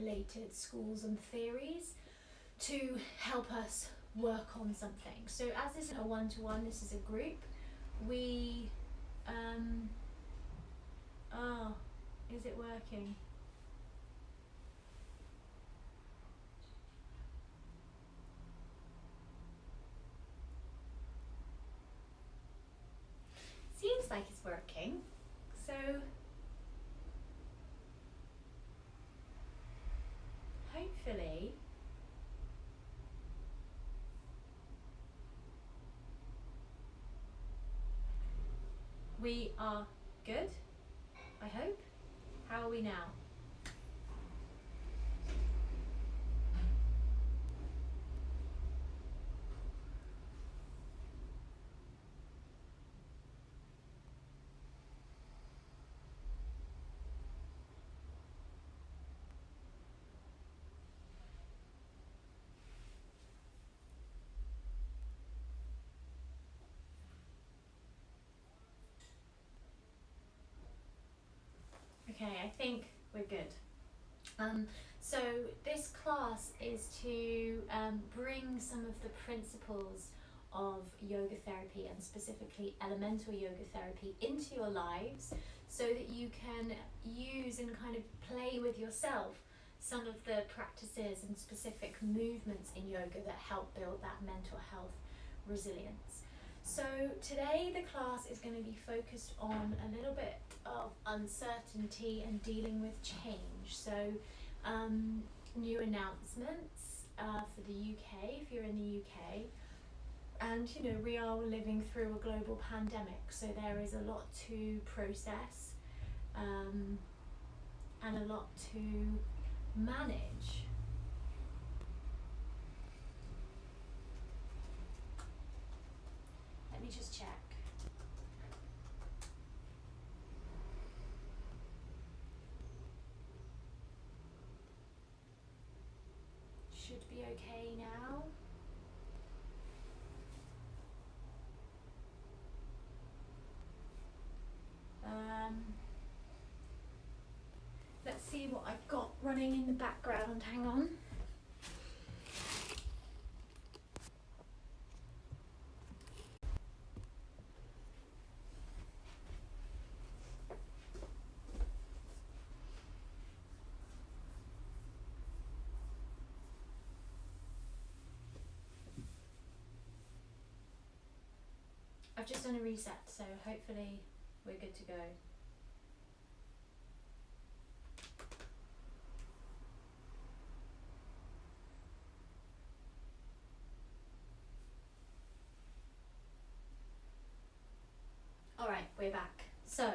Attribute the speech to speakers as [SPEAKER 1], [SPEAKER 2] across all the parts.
[SPEAKER 1] related schools and theories to help us work on something. So as this isn't a one-to-one, this is a group, we, oh, is it working? Seems like it's working, so hopefully we are good, I hope. How are we now? Okay, I think we're good. So this class is to bring some of the principles of yoga therapy, and specifically elemental yoga therapy, into your lives so that you can use and kind of play with yourself some of the practices and specific movements in yoga that help build that mental health resilience. So today the class is going to be focused on a little bit of uncertainty and dealing with change. So new announcements for the UK, if you're in the UK. And you know, we are living through a global pandemic, so there is a lot to process and a lot to manage. Let me just check. Should be okay now. Let's see what I've got running in the background. Hang on. I've just done a reset, so hopefully we're good to go. Alright, we're back. So,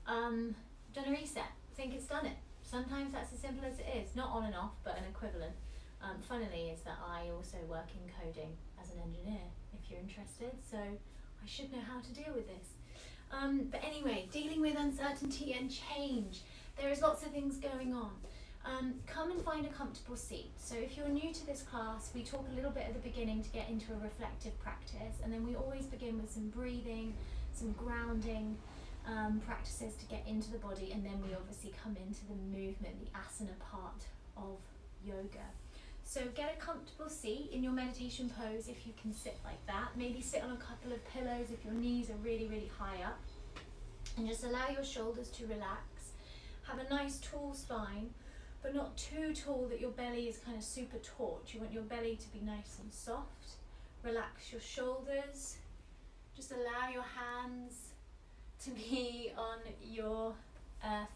[SPEAKER 1] done a reset. Think it's done it. Sometimes that's as simple as it is. Not on and off, but an equivalent. Funnily is that I also work in coding as an engineer, if you're interested, so I should know how to deal with this. But anyway, dealing with uncertainty and change. There is lots of things going on. Come and find a comfortable seat. So if you're new to this class, we talk a little bit at the beginning to get into a reflective practice, and then we always begin with some breathing, some grounding practices to get into the body, and then we obviously come into the movement, the asana part of yoga. So get a comfortable seat in your meditation pose if you can sit like that. Maybe sit on a couple of pillows if your knees are really, really high up. And just allow your shoulders to relax. Have a nice tall spine, but not too tall that your belly is kind of super taut. You want your belly to be nice and soft. Relax your shoulders. Just allow your hands to be on your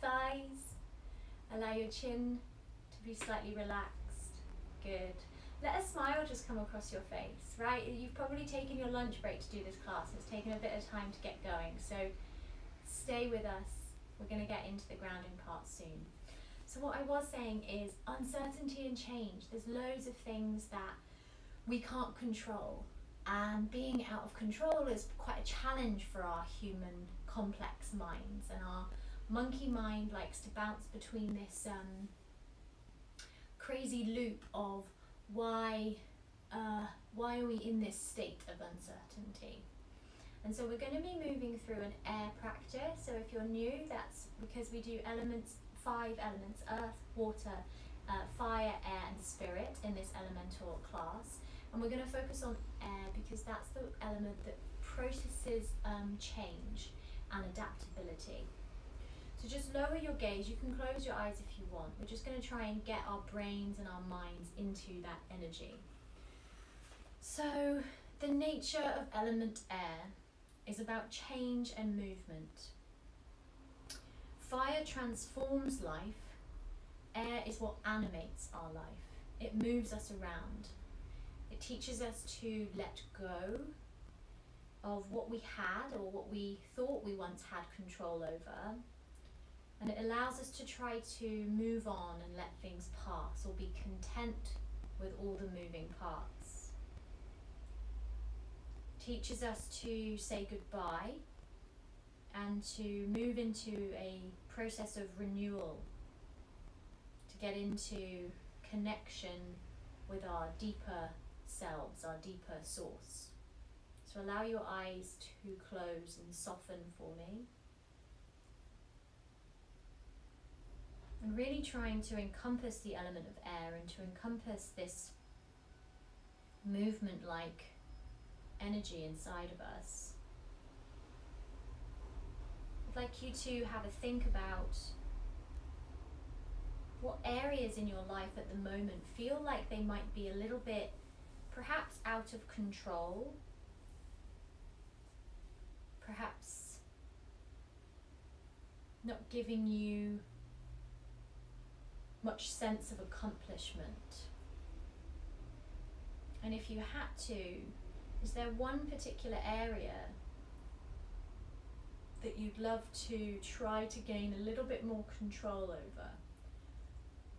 [SPEAKER 1] thighs. Allow your chin to be slightly relaxed. Good. Let a smile just come across your face, right? You've probably taken your lunch break to do this class. It's taken a bit of time to get going, so stay with us. We're going to get into the grounding part soon. So what I was saying is uncertainty and change. There's loads of things that we can't control, and being out of control is quite a challenge for our human complex minds, and our monkey mind likes to bounce between this crazy loop of why are we in this state of uncertainty. And so we're going to be moving through an air practice. So if you're new, that's because we do elements, 5 elements: earth, water, fire, air and spirit in this elemental class, and we're going to focus on air because that's the element that processes change and adaptability. So just lower your gaze. You can close your eyes if you want. We're just going to try and get our brains and our minds into that energy. So the nature of element air is about change and movement. Fire transforms life. Air is what animates our life. It moves us around. It teaches us to let go of what we had or what we thought we once had control over. And it allows us to try to move on and let things pass or be content with all the moving parts. Teaches us to say goodbye and to move into a process of renewal, to get into connection with our deeper selves, our deeper source. So allow your eyes to close and soften for me. And really trying to encompass the element of air and to encompass this movement-like energy inside of us. I'd like you to have a think about what areas in your life at the moment feel like they might be a little bit perhaps out of control, perhaps not giving you much sense of accomplishment. And if you had to, is there one particular area that you'd love to try to gain a little bit more control over,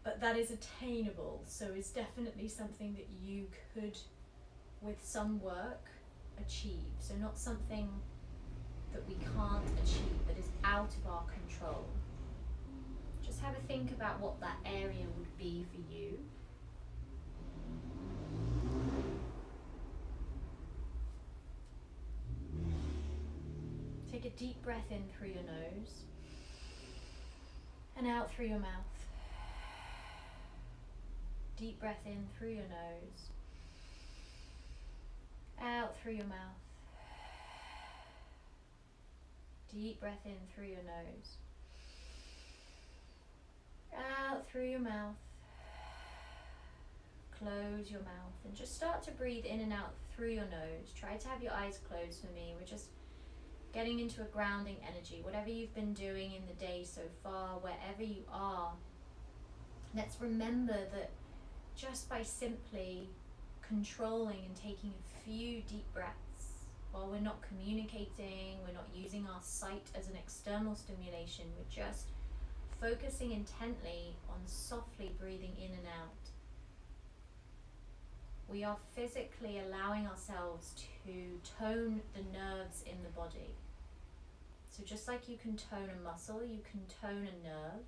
[SPEAKER 1] but that is attainable, so is definitely something that you could, with some work, achieve? So not something that we can't achieve, that is out of our control. Just have a think about what that area would be for you. Take a deep breath in through your nose and out through your mouth. Deep breath in through your nose, out through your mouth. Deep breath in through your nose, out through your mouth. Close your mouth and just start to breathe in and out through your nose. Try to have your eyes closed for me. We're just getting into a grounding energy. Whatever you've been doing in the day so far, wherever you are, let's remember that just by simply controlling and taking a few deep breaths, while we're not communicating, we're not using our sight as an external stimulation, we're just focusing intently on softly breathing in and out. We are physically allowing ourselves to tone the nerves in the body. So just like you can tone a muscle, you can tone a nerve.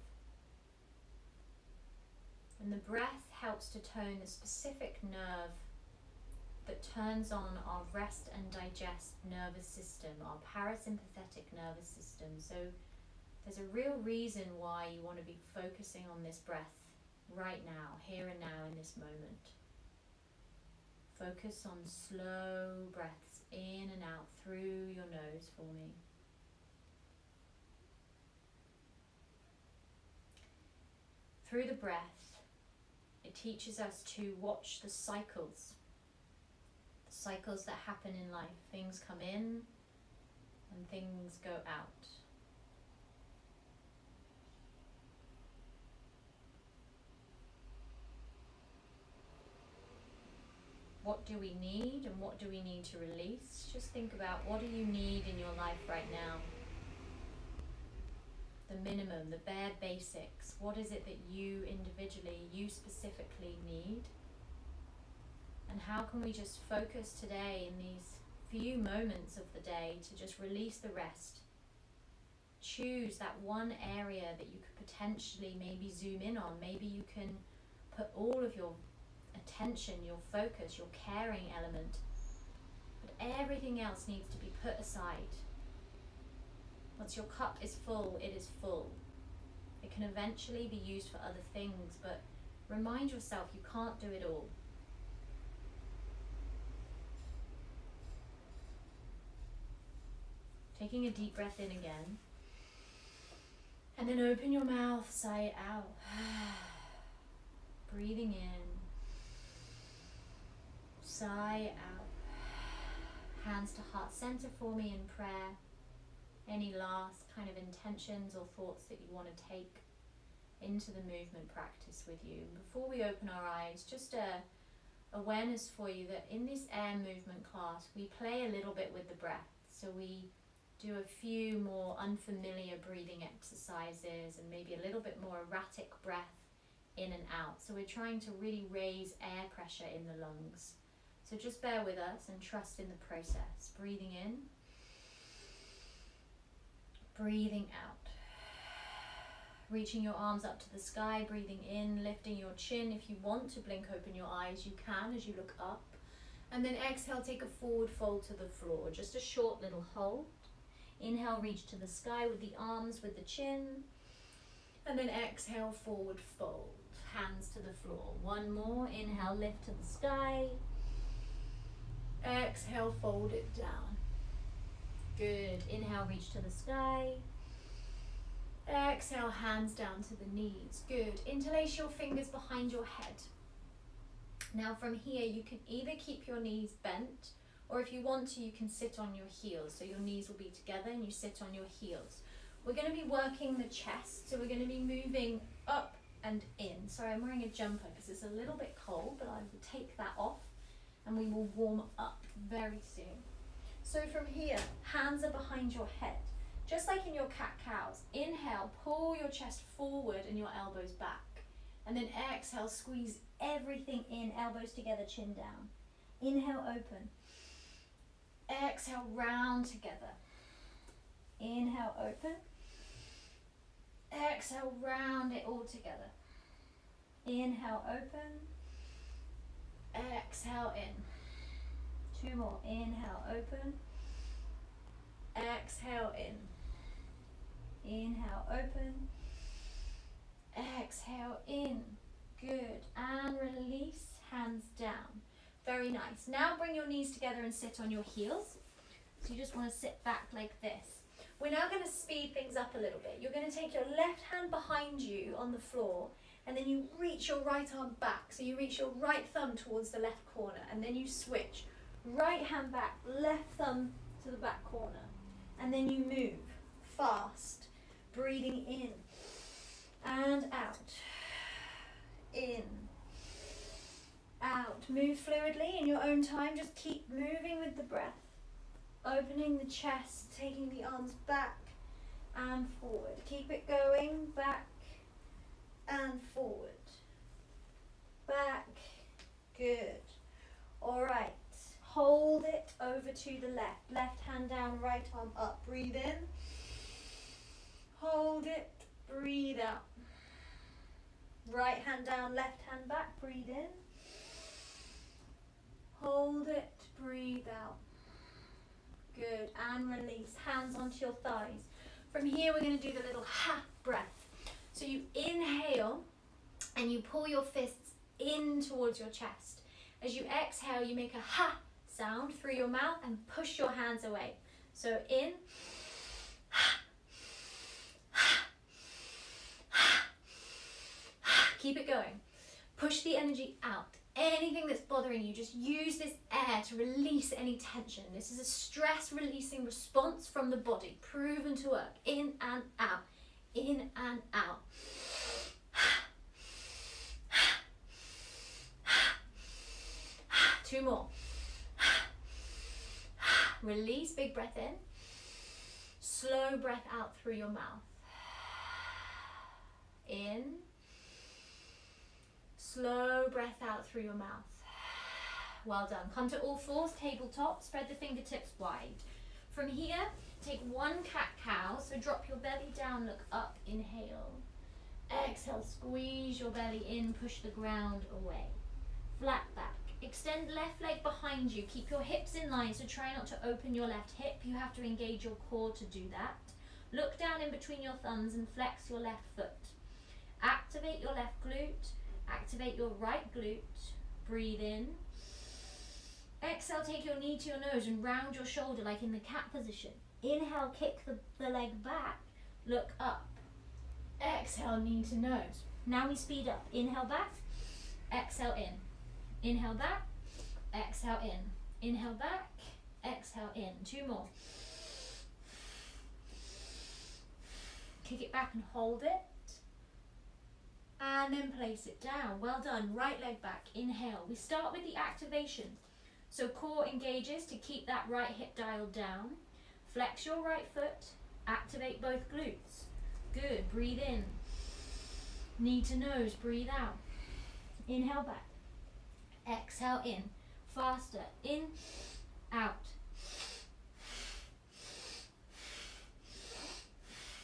[SPEAKER 1] And the breath helps to tone the specific nerve that turns on our rest and digest nervous system, our parasympathetic nervous system. So there's a real reason why you want to be focusing on this breath right now, here and now in this moment. Focus on slow breaths in and out through your nose for me. Through the breath, it teaches us to watch the cycles that happen in life. Things come in and things go out. What do we need and what do we need to release? Just think about, what do you need in your life right now? The minimum, the bare basics. What is it that you individually, you specifically need? And how can we just focus today in these few moments of the day to just release the rest? Choose that one area that you could potentially maybe zoom in on. Maybe you can put all of your attention, your focus, your caring element, but everything else needs to be put aside. Once your cup is full, it is full. It can eventually be used for other things, but Remind yourself you can't do it all. Taking a deep breath in again. And then open your mouth, sigh it out. Breathing in. Sigh out. Hands to heart center for me in prayer. Any last kind of intentions or thoughts that you want to take into the movement practice with you. Before we open our eyes, just a awareness for you that in this air movement class, we play a little bit with the breath. So we do a few more unfamiliar breathing exercises and maybe a little bit more erratic breath in and out. So we're trying to really raise air pressure in the lungs. So just bear with us and trust in the process. Breathing in, breathing out. Reaching your arms up to the sky, breathing in, lifting your chin. If you want to blink open your eyes, you can as you look up. And then exhale, take a forward fold to the floor. Just a short little hold. Inhale, reach to the sky with the arms, with the chin. And then exhale, forward fold. Hands to the floor. One more. Inhale, lift to the sky. Exhale, fold it down. Good. Inhale, reach to the sky. Exhale, hands down to the knees. Good. Interlace your fingers behind your head. Now from here, you can either keep your knees bent, or if you want to, you can sit on your heels. So your knees will be together and you sit on your heels. We're going to be working the chest. So we're going to be moving up and in. Sorry, I'm wearing a jumper because it's a little bit cold, but I will take that off and we will warm up very soon. So from here, hands are behind your head. Just like in your cat-cows, inhale, pull your chest forward and your elbows back. And then exhale, squeeze everything in, elbows together, chin down. Inhale, open. Exhale, round together. Inhale, open. Exhale, round it all together. Inhale, open. Exhale, in. Two more. Inhale, open. Exhale, in. Inhale, open. Exhale, in. Good. And release, hands down. Very nice. Now bring your knees together and sit on your heels. So you just want to sit back like this. We're now going to speed things up a little bit. You're going to take your left hand behind you on the floor, and then you reach your right arm back. So you reach your right thumb towards the left corner, and then you switch. Right hand back, left thumb to the back corner. And then you move fast, breathing in and out, in, out. Move fluidly in your own time. Just keep moving with the breath, opening the chest, taking the arms back and forward. Keep it going, back and forward, back. Good. All right. Hold it over to the left. Left hand down, right arm up. Breathe in. Hold it. Breathe out. Right hand down, left hand back. Breathe in. Hold it. Breathe out. Good. And release. Hands onto your thighs. From here, we're going to do the little ha breath. So you inhale and you pull your fists in towards your chest. As you exhale, you make a ha sound through your mouth and push your hands away. So in, keep it going. Push the energy out. Anything that's bothering you, just use this air to release any tension. This is a stress releasing response from the body, proven to work. In and out, in and out. Two more. Release, big breath in. Slow breath out through your mouth. In. Slow breath out through your mouth. Well done. Come to all fours, tabletop. Spread the fingertips wide. From here, take one cat-cow. So drop your belly down, look up, inhale. Exhale, squeeze your belly in, push the ground away. Flat back. Extend left leg behind you. Keep your hips in line, so try not to open your left hip. You have to engage your core to do that. Look down in between your thumbs and flex your left foot. Activate your left glute. Activate your right glute. Breathe in. Exhale, take your knee to your nose and round your shoulder like in the cat position. Inhale, kick the leg back. Look up. Exhale, knee to nose. Now we speed up. Inhale back. Exhale in. Inhale back. Exhale in. Inhale back. Exhale in. 2 more. Kick it back and hold it. And then place it down. Well done. Right leg back. Inhale. We start with the activation. So core engages to keep that right hip dialed down. Flex your right foot. Activate both glutes. Good. Breathe in. Knee to nose. Breathe out. Inhale back. Exhale in. Faster. In. Out.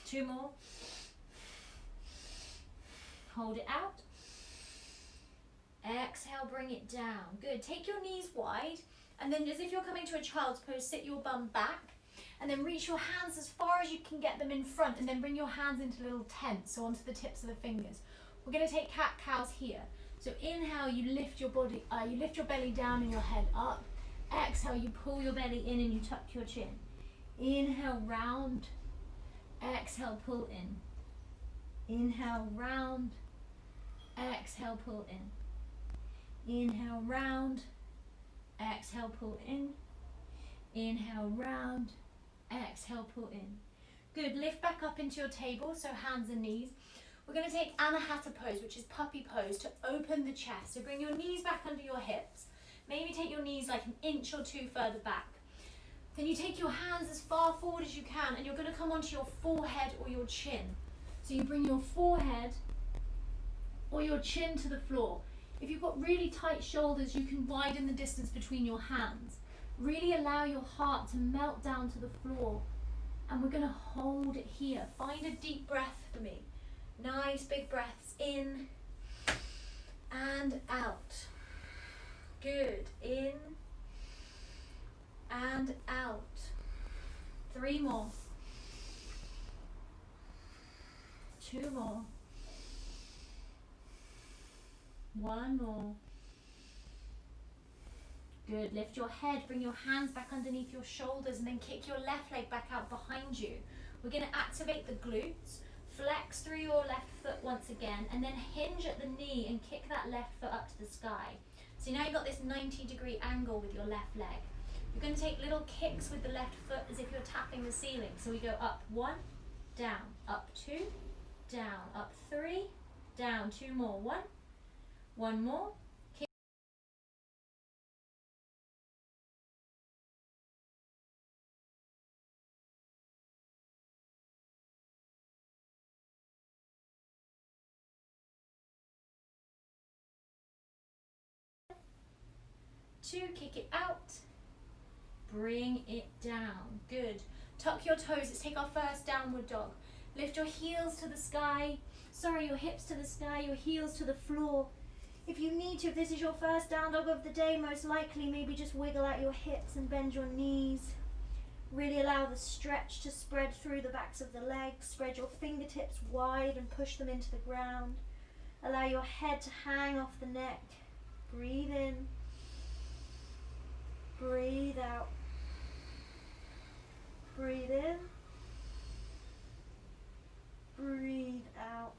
[SPEAKER 1] 2 more. Hold it out. Exhale, bring it down. Good. Take your knees wide, and then as if you're coming to a child's pose, sit your bum back, and then reach your hands as far as you can get them in front, and then bring your hands into little tents, so onto the tips of the fingers. We're going to take cat-cows here. So inhale, you lift your body, you lift your belly down and your head up. Exhale, you pull your belly in and you tuck your chin. Inhale, round. Exhale, pull in. Inhale, round. Exhale, pull in. Inhale, round. Exhale, pull in. Inhale, round. Exhale, pull in. Good. Lift back up into your table, so hands and knees. We're going to take Anahata pose, which is puppy pose, to open the chest. So bring your knees back under your hips. Maybe take your knees like an inch or 2 further back. Then you take your hands as far forward as you can, and you're going to come onto your forehead or your chin. So you bring your forehead or your chin to the floor. If you've got really tight shoulders, you can widen the distance between your hands. Really allow your heart to melt down to the floor. And we're going to hold it here. Find a deep breath for me. Nice big breaths in and out. Good. In and out. 3 more. 2 more. 1 more. Good. Lift your head, bring your hands back underneath your shoulders, and then kick your left leg back out behind you. We're going to activate the glutes. Flex through your left foot once again, and then hinge at the knee and kick that left foot up to the sky. So now you've got this 90-degree angle with your left leg. You're going to take little kicks with the left foot as if you're tapping the ceiling. So we go up 1, down, up 2, down, up 3, down, 2 more, 1 more. 2, kick it out, bring it down. Good. Tuck your toes. Let's take our first downward dog. Lift your heels to the sky. Your hips to the sky, your heels to the floor. If you need to, if this is your first down dog of the day, most likely maybe just wiggle out your hips and bend your knees. Really allow the stretch to spread through the backs of the legs. Spread your fingertips wide and push them into the ground. Allow your head to hang off the neck. Breathe in. Breathe out. Breathe in. Breathe out.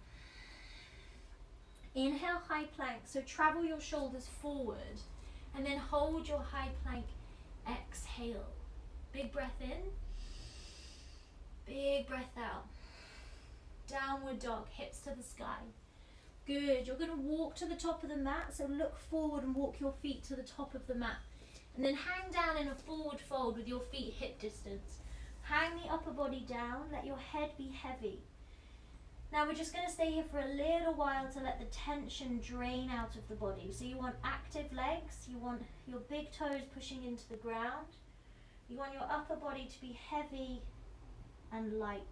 [SPEAKER 1] Inhale, high plank. So travel your shoulders forward and then hold your high plank. Exhale. Big breath in. Big breath out. Downward dog, hips to the sky. Good. You're going to walk to the top of the mat. So look forward and walk your feet to the top of the mat. And then hang down in a forward fold with your feet hip distance. Hang the upper body down. Let your head be heavy. Now we're just going to stay here for a little while to let the tension drain out of the body. So you want active legs. You want your big toes pushing into the ground. You want your upper body to be heavy and light.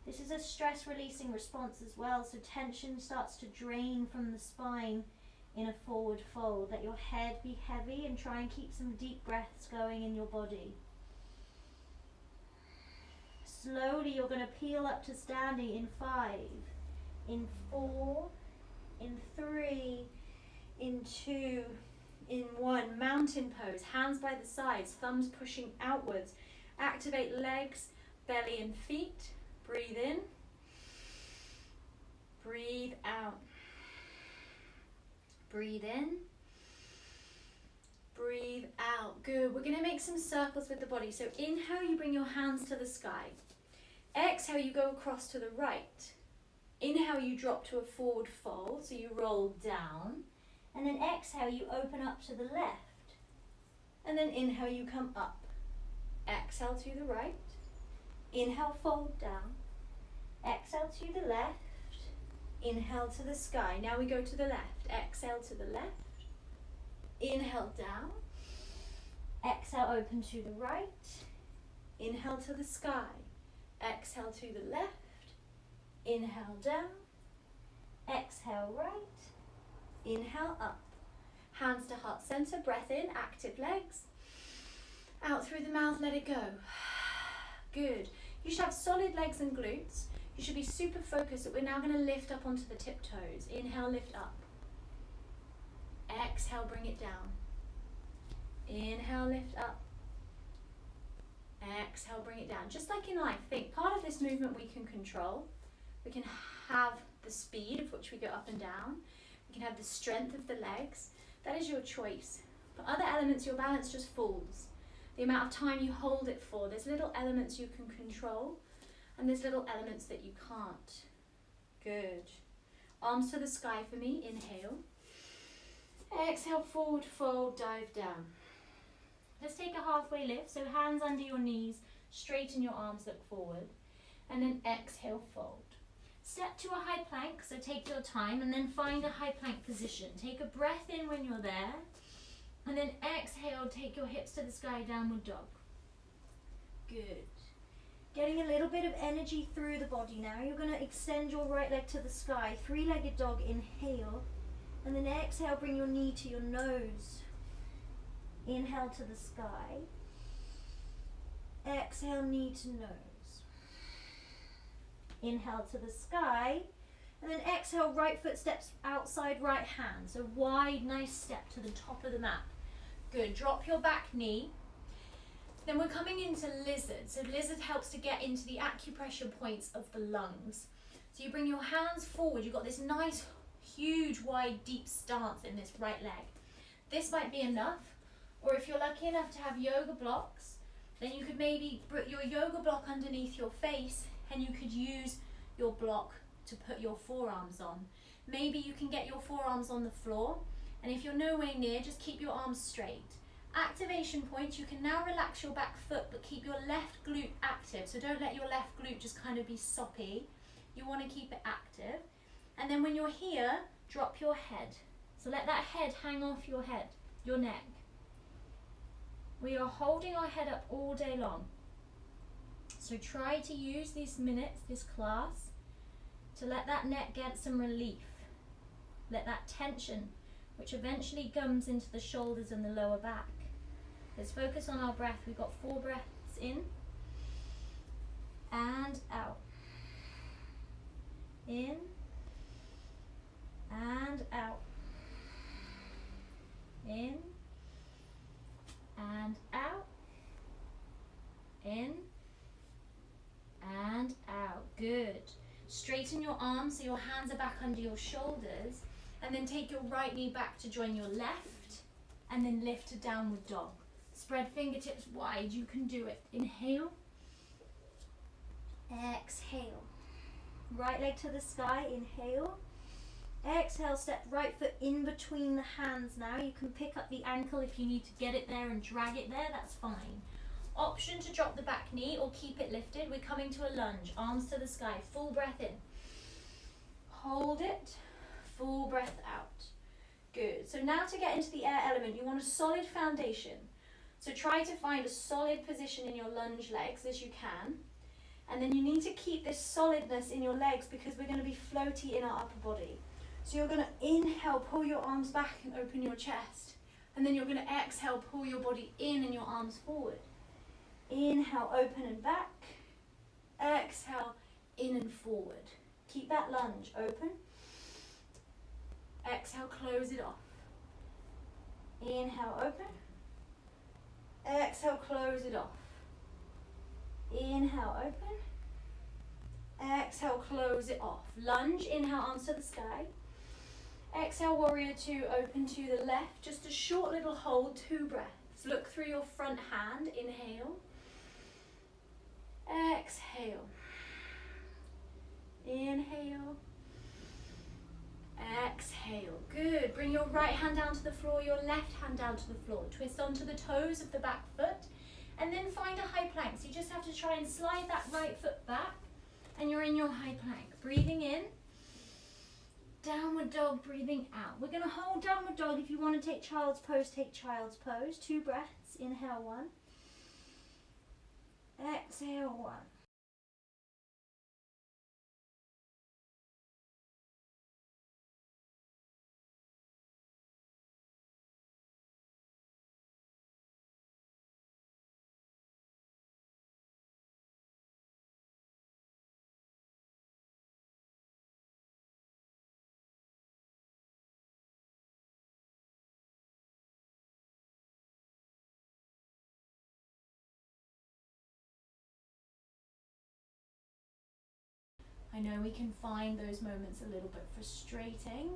[SPEAKER 1] This is a stress releasing response as well. So tension starts to drain from the spine in a forward fold. Let your head be heavy and try and keep some deep breaths going in your body. Slowly you're going to peel up to standing in 5, in 4, in 3, in 2, in 1. Mountain pose, hands by the sides, thumbs pushing outwards. Activate legs, belly and feet. Breathe in. Breathe out. Breathe in. Breathe out. Good. We're going to make some circles with the body. So inhale, you bring your hands to the sky. Exhale, you go across to the right. Inhale, you drop to a forward fold, so you roll down. And then exhale, you open up to the left. And then inhale, you come up. Exhale to the right. Inhale, fold down. Exhale to the left. Inhale to the sky. Now we go to the left. Exhale to the left. Inhale down. Exhale, open to the right. Inhale to the sky. Exhale to the left. Inhale down. Exhale right. Inhale up. Hands to heart center. Breath in. Active legs. Out through the mouth. Let it go. Good. You should have solid legs and glutes. You should be super focused that we're now going to lift up onto the tiptoes. Inhale, lift up. Exhale, bring it down. Inhale, lift up. Exhale, bring it down. Just like in life, think part of this movement we can control. We can have the speed of which we go up and down. We can have the strength of the legs. That is your choice. But other elements, your balance just falls. The amount of time you hold it for. There's little elements you can control and there's little elements that you can't. Good. Arms to the sky for me. Inhale. Exhale, forward fold, dive down. Let's take a halfway lift. So hands under your knees, straighten your arms, look forward. And then exhale, fold. Step to a high plank, so take your time and then find a high plank position. Take a breath in when you're there. And then exhale, take your hips to the sky, downward dog. Good. Getting a little bit of energy through the body now. You're going to extend your right leg to the sky. Three-legged dog, inhale. And then exhale, bring your knee to your nose. Inhale to the sky. Exhale, knee to nose. Inhale to the sky. And then exhale, right foot steps outside right hand. So wide, nice step to the top of the mat. Good. Drop your back knee. Then we're coming into lizard. So lizard helps to get into the acupressure points of the lungs. So you bring your hands forward. You've got this nice, huge, wide, deep stance in this right leg. This might be enough. Or if you're lucky enough to have yoga blocks, then you could maybe put your yoga block underneath your face and you could use your block to put your forearms on. Maybe you can get your forearms on the floor, and if you're nowhere near, just keep your arms straight. Activation points, you can now relax your back foot but keep your left glute active. So don't let your left glute just kind of be soppy. You want to keep it active. And then when you're here, drop your head. So let that head hang off your head, your neck. We are holding our head up all day long. So try to use these minutes, this class, to let that neck get some relief. Let that tension, which eventually comes into the shoulders and the lower back. Let's focus on our breath. We've got 4 breaths in and out. In and out. In and out. In and out. Good. Straighten your arms so your hands are back under your shoulders, and then take your right knee back to join your left, and then lift to downward dog. Spread fingertips wide, you can do it. Inhale. Exhale. Right leg to the sky, inhale. Exhale, step right foot in between the hands now. You can pick up the ankle if you need to get it there and drag it there, that's fine. Option to drop the back knee or keep it lifted. We're coming to a lunge, arms to the sky, full breath in. Hold it, full breath out. Good. So now to get into the air element, you want a solid foundation. So try to find a solid position in your lunge legs as you can. And then you need to keep this solidness in your legs because we're going to be floaty in our upper body. So you're going to inhale, pull your arms back and open your chest. And then you're going to exhale, pull your body in and your arms forward. Inhale, open and back. Exhale, in and forward. Keep that lunge open. Exhale, close it off. Inhale, open. Exhale, close it off. Inhale, open. Exhale, close it off. Lunge, inhale, arms to the sky. Exhale, warrior two, open to the left. Just a short little hold, 2 breaths. Look through your front hand, inhale. Exhale. Inhale. Exhale. Good. Bring your right hand down to the floor, your left hand down to the floor. Twist onto the toes of the back foot. And then find a high plank. So you just have to try and slide that right foot back. And you're in your high plank. Breathing in. Downward dog, breathing out. We're going to hold downward dog. If you want to take child's pose, take child's pose. 2 breaths. Inhale, 1. Exhale, 1. I know we can find those moments a little bit frustrating,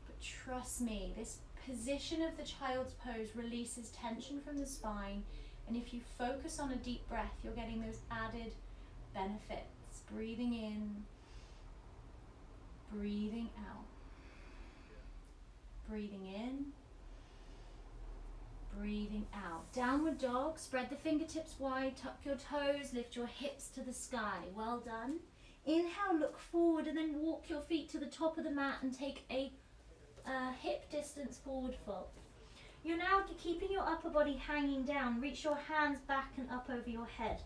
[SPEAKER 1] but trust me, this position of the child's pose releases tension from the spine, and if you focus on a deep breath, you're getting those added benefits. Breathing in, breathing out. Breathing in, breathing out. Downward dog, spread the fingertips wide, tuck your toes, lift your hips to the sky. Well done. Inhale, look forward, and then walk your feet to the top of the mat and take a hip distance forward fold. You're now keeping your upper body hanging down. Reach your hands back and up over your head.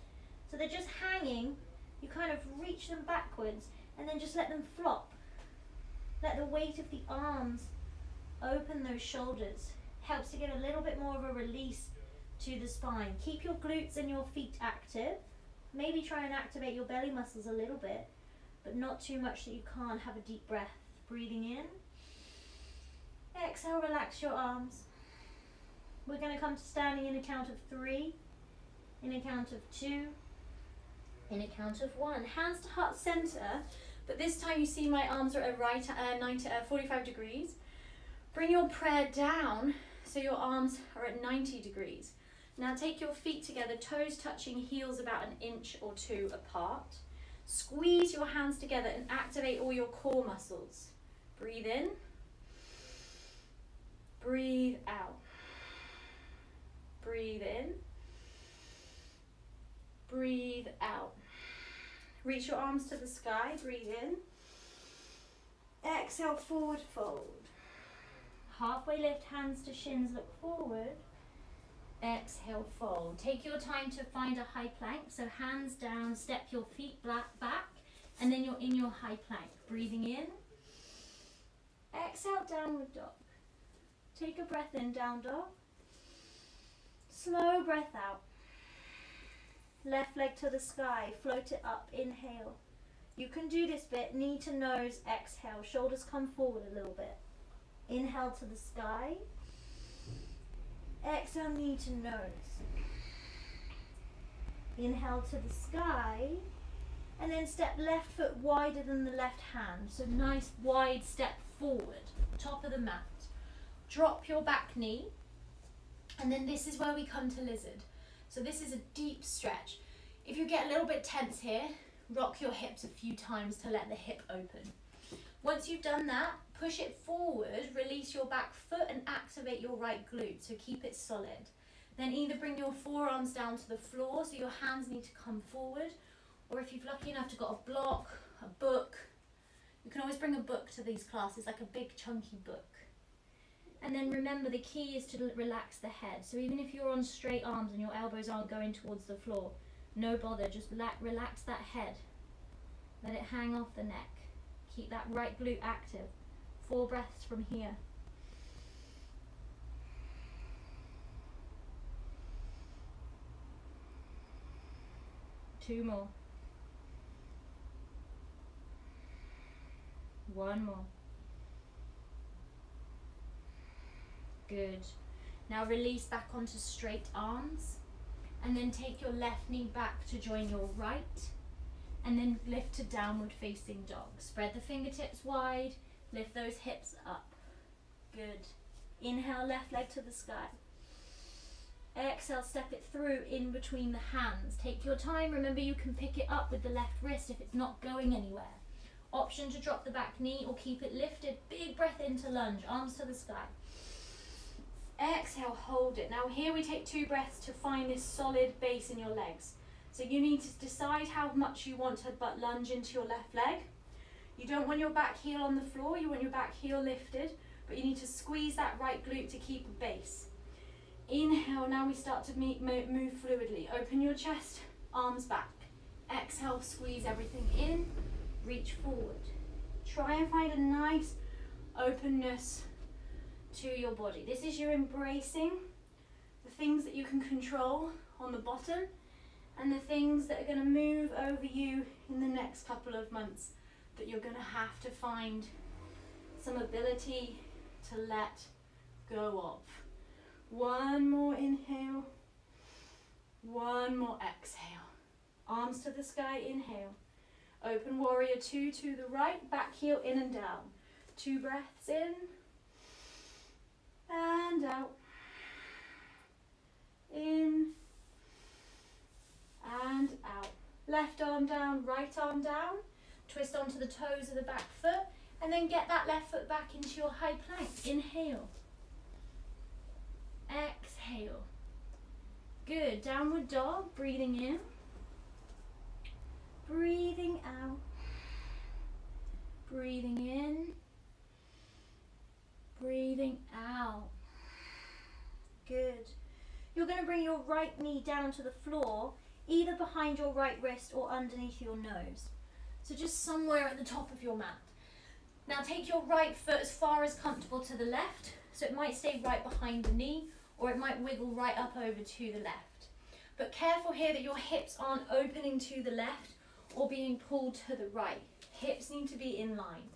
[SPEAKER 1] So they're just hanging. You kind of reach them backwards and then just let them flop. Let the weight of the arms open those shoulders. Helps to get a little bit more of a release to the spine. Keep your glutes and your feet active. Maybe try and activate your belly muscles a little bit, but not too much that you can't have a deep breath. Breathing in. Exhale, relax your arms. We're going to come to standing in a count of 3, in a count of 2, in a count of 1. Hands to heart center, but this time you see my arms are at 45 degrees. Bring your prayer down so your arms are at 90 degrees. Now take your feet together, toes touching, heels about 1 inch or 2 apart. Squeeze your hands together and activate all your core muscles. Breathe in. Breathe out. Breathe in. Breathe out. Reach your arms to the sky. Breathe in. Exhale, forward fold. Halfway lift, hands to shins, look forward. Exhale, fold. Take your time to find a high plank. So hands down, step your feet back, and then you're in your high plank. Breathing in. Exhale, downward dog. Take a breath in, down dog. Slow breath out. Left leg to the sky, float it up, inhale. You can do this bit, knee to nose, exhale. Shoulders come forward a little bit. Inhale to the sky. Exhale, knee to nose. Inhale to the sky. And then step left foot wider than the left hand. So nice wide step forward, top of the mat. Drop your back knee. And then this is where we come to lizard. So this is a deep stretch. If you get a little bit tense here, rock your hips a few times to let the hip open. Once you've done that, push it forward, release your back foot and activate your right glute, so keep it solid. Then either bring your forearms down to the floor, so your hands need to come forward, or if you're lucky enough to got a block, a book, you can always bring a book to these classes, like a big chunky book. And then remember, the key is to relax the head. So even if you're on straight arms and your elbows aren't going towards the floor, no bother, just relax that head. Let it hang off the neck. Keep that right glute active. 4 breaths from here. Two more. 1 more. Good. Now release back onto straight arms, and then take your left knee back to join your right, and then lift to downward facing dog. Spread the fingertips wide, lift those hips up. Good. Inhale, left leg to the sky. Exhale, step it through in between the hands. Take your time. Remember, you can pick it up with the left wrist if it's not going anywhere. Option to drop the back knee or keep it lifted. Big breath into lunge, arms to the sky. Exhale, hold it. Now here we take 2 breaths to find this solid base in your legs. So you need to decide how much you want to butt lunge into your left leg. You don't want your back heel on the floor, you want your back heel lifted, but you need to squeeze that right glute to keep a base. Inhale, now we start to move fluidly. Open your chest, arms back. Exhale, squeeze everything in, reach forward. Try and find a nice openness to your body. This is you embracing the things that you can control on the bottom and the things that are going to move over you in the next couple of months that you're going to have to find some ability to let go of. One more inhale, one more exhale. Arms to the sky, inhale. Open warrior 2 to the right, back heel in and down. 2 breaths in and out. In and out. Left arm down, right arm down. Twist onto the toes of the back foot and then get that left foot back into your high plank. Inhale. Exhale. Good. Downward dog, breathing in. Breathing out. Breathing in. Breathing out. Good. You're going to bring your right knee down to the floor, either behind your right wrist or underneath your nose. So just somewhere at the top of your mat. Now take your right foot as far as comfortable to the left, so it might stay right behind the knee, or it might wiggle right up over to the left. But careful here that your hips aren't opening to the left or being pulled to the right. Hips need to be in line.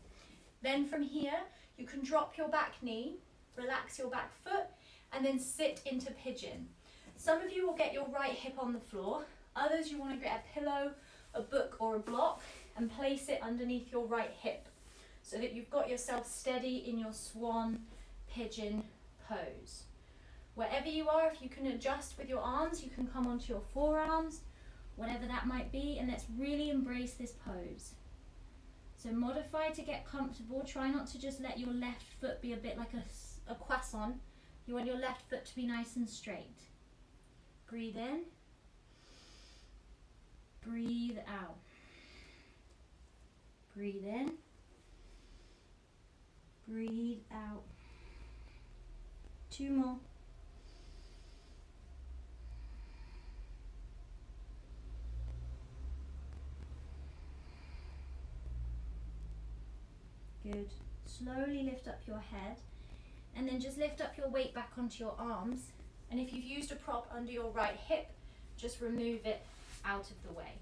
[SPEAKER 1] Then from here, you can drop your back knee, relax your back foot, and then sit into pigeon. Some of you will get your right hip on the floor. Others, you want to get a pillow, a book, or a block and place it underneath your right hip so that you've got yourself steady in your swan pigeon pose. Wherever you are, if you can adjust with your arms, you can come onto your forearms, whatever that might be, and let's really embrace this pose. So modify to get comfortable. Try not to just let your left foot be a bit like a croissant. You want your left foot to be nice and straight. Breathe in. Breathe out. Breathe in. Breathe out. 2 more. Good. Slowly lift up your head and then just lift up your weight back onto your arms. And if you've used a prop under your right hip, just remove it out of the way.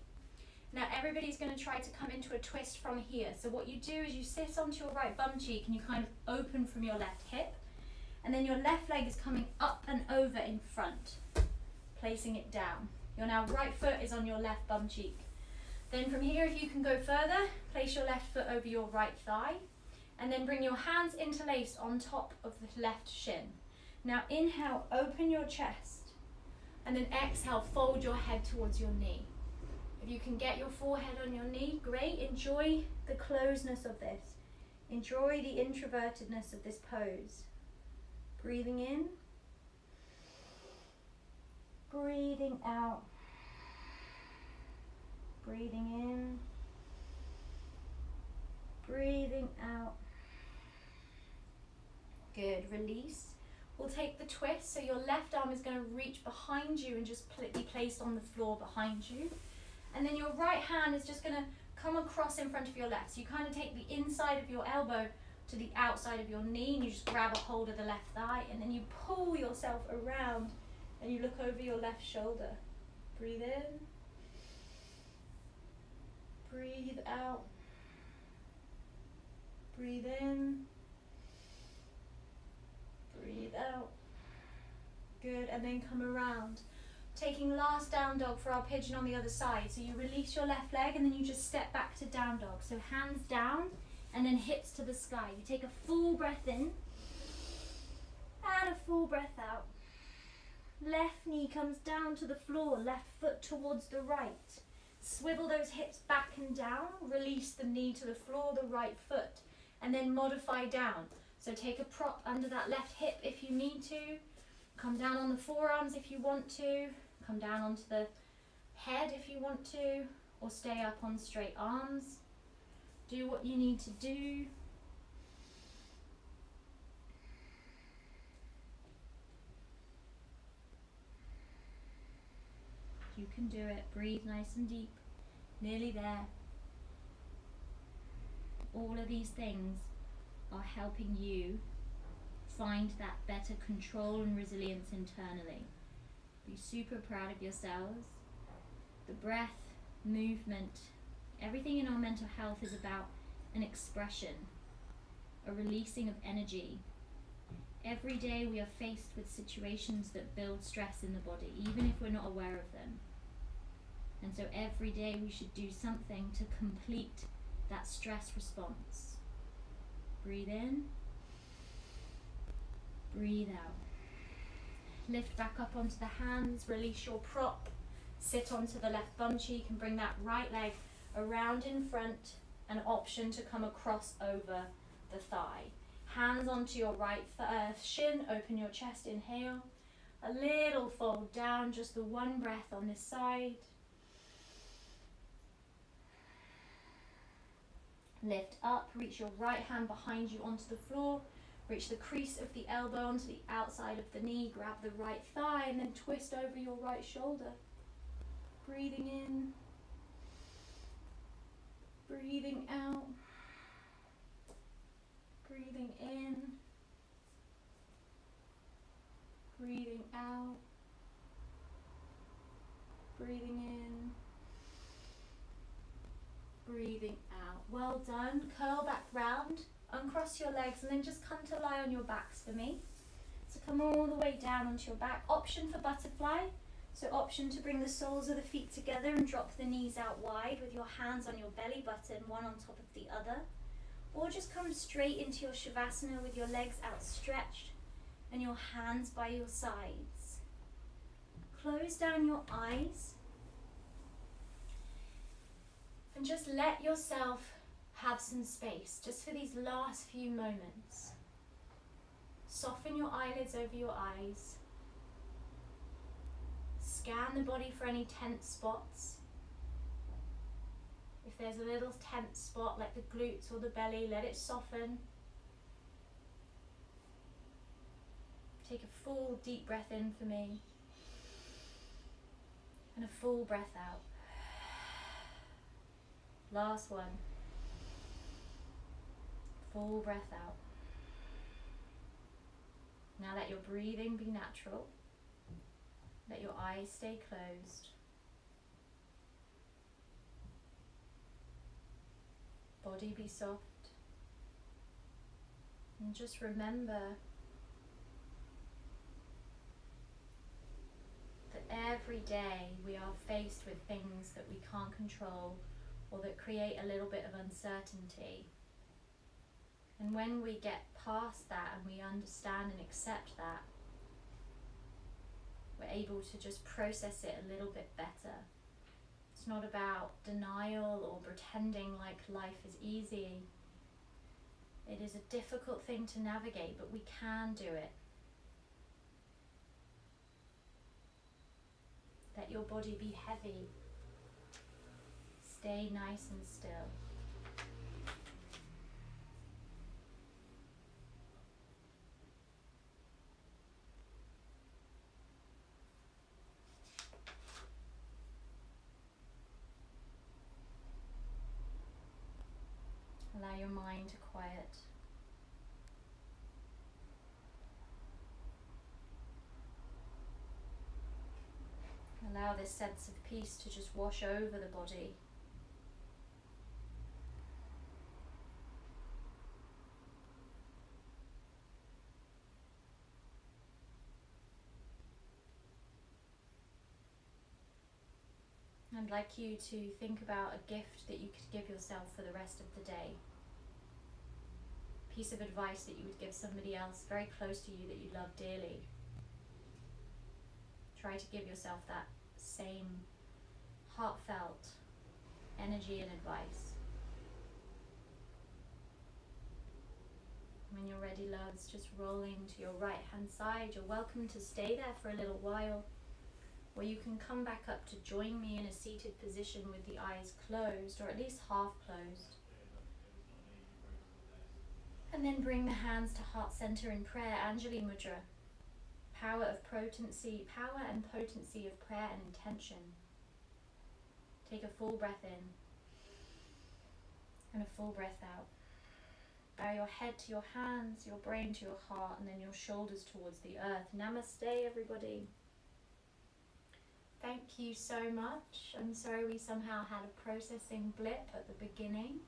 [SPEAKER 1] Now everybody's going to try to come into a twist from here. So what you do is you sit onto your right bum cheek and you kind of open from your left hip. And then your left leg is coming up and over in front, placing it down. Your now right foot is on your left bum cheek. Then from here, if you can go further, place your left foot over your right thigh. And then bring your hands interlaced on top of the left shin. Now inhale, open your chest. And then exhale, fold your head towards your knee. If you can get your forehead on your knee, great. Enjoy the closeness of this. Enjoy the introvertedness of this pose. Breathing in. Breathing out. Breathing in. Breathing out. Good. Release. We'll take the twist. So your left arm is going to reach behind you and just be placed on the floor behind you. And then your right hand is just going to come across in front of your left. So you kind of take the inside of your elbow to the outside of your knee and you just grab a hold of the left thigh and then you pull yourself around and you look over your left shoulder. Breathe in. Breathe out. Breathe in. Breathe out. good. And then come around. Taking last down dog for our pigeon on the other side. So you release your left leg and then you just step back to down dog. So hands down and then hips to the sky. You take a full breath in and a full breath out. Left knee comes down to the floor, left foot towards the right. Swivel those hips back and down, release the knee to the floor, the right foot, and then modify down. So take a prop under that left hip if you need to, come down on the forearms if you want to, come down onto the head if you want to, or stay up on straight arms. Do what you need to do. You can do it. Breathe nice and deep. Nearly there. All of these things are helping you find that better control and resilience internally. Be super proud of yourselves. The breath, movement, everything in our mental health is about an expression, a releasing of energy. Every day we are faced with situations that build stress in the body, even if we're not aware of them. And so every day we should do something to complete that stress response. Breathe in, breathe out. Lift back up onto the hands, release your prop, sit onto the left bum cheek and bring that right leg around in front, an option to come across over the thigh. Hands onto your right shin, open your chest, inhale. A little fold down, just the one breath on this side. Lift up, reach your right hand behind you onto the floor. Reach the crease of the elbow onto the outside of the knee. Grab the right thigh and then twist over your right shoulder. Breathing in. Breathing out. Breathing in. Breathing out. Breathing in. Breathing out. Well done. Curl back round. Uncross your legs and then just come to lie on your backs for me. So come all the way down onto your back. Option for butterfly. So option to bring the soles of the feet together and drop the knees out wide with your hands on your belly button, one on top of the other. Or just come straight into your shavasana with your legs outstretched and your hands by your sides. Close down your eyes and just let yourself have some space just for these last few moments. Soften your eyelids over your eyes. Scan the body for any tense spots. If there's a little tense spot like the glutes or the belly, let it soften. Take a full deep breath in for me and a full breath out. Last one. Full breath out. Now let your breathing be natural. Let your eyes stay closed. Body be soft. And just remember that every day we are faced with things that we can't control or that create a little bit of uncertainty. And when we get past that and we understand and accept that, we're able to just process it a little bit better. It's not about denial or pretending like life is easy. It is a difficult thing to navigate, but we can do it. Let your body be heavy. Stay nice and still. Allow your mind to quiet. Allow this sense of peace to just wash over the body. I'd like you to think about a gift that you could give yourself for the rest of the day. Piece of advice that you would give somebody else very close to you that you love dearly. Try to give yourself that same heartfelt energy and advice. When you're ready, loves, just rolling to your right hand side. You're welcome to stay there for a little while, or you can come back up to join me in a seated position with the eyes closed, or at least half closed. And then bring the hands to heart center in prayer, Anjali Mudra. Power and potency of prayer and intention. Take a full breath in and a full breath out. Bow your head to your hands, your brain to your heart, and then your shoulders towards the earth. Namaste, everybody. Thank you so much. I'm sorry we somehow had a processing blip at the beginning.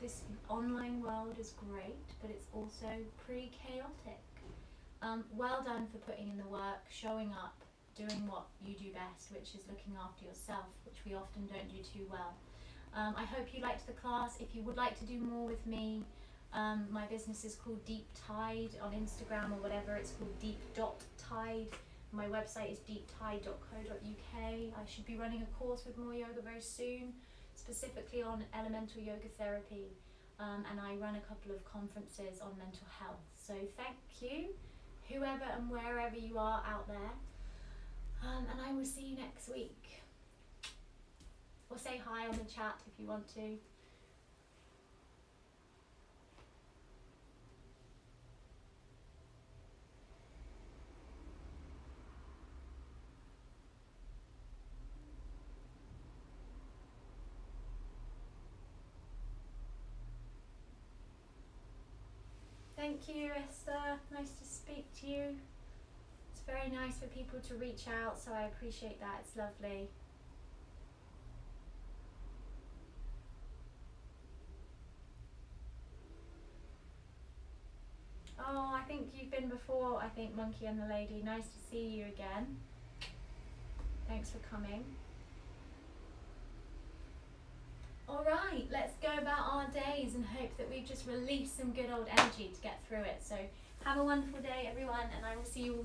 [SPEAKER 1] This online world is great, but it's also pretty chaotic. Well done for putting in the work, showing up, doing what you do best, which is looking after yourself, which we often don't do too well. I hope you liked the class. If you would like to do more with me, my business is called Deep Tide on Instagram or whatever. It's called deep.tide. My website is deeptide.co.uk. I should be running a course with MoreYoga very soon, specifically on elemental yoga therapy. And I run a couple of conferences on mental health. So thank you, whoever and wherever you are out there. And I will see you next week. Or say hi on the chat if you want to. Thank you, Esther. Nice to speak to you. It's very nice for people to reach out, so I appreciate that. It's lovely. Oh, I think you've been before, I think, Monkey and the Lady. Nice to see you again. Thanks for coming. Alright, let's go about our days and hope that we've just released some good old energy to get through it. So have a wonderful day, everyone, and I will see you all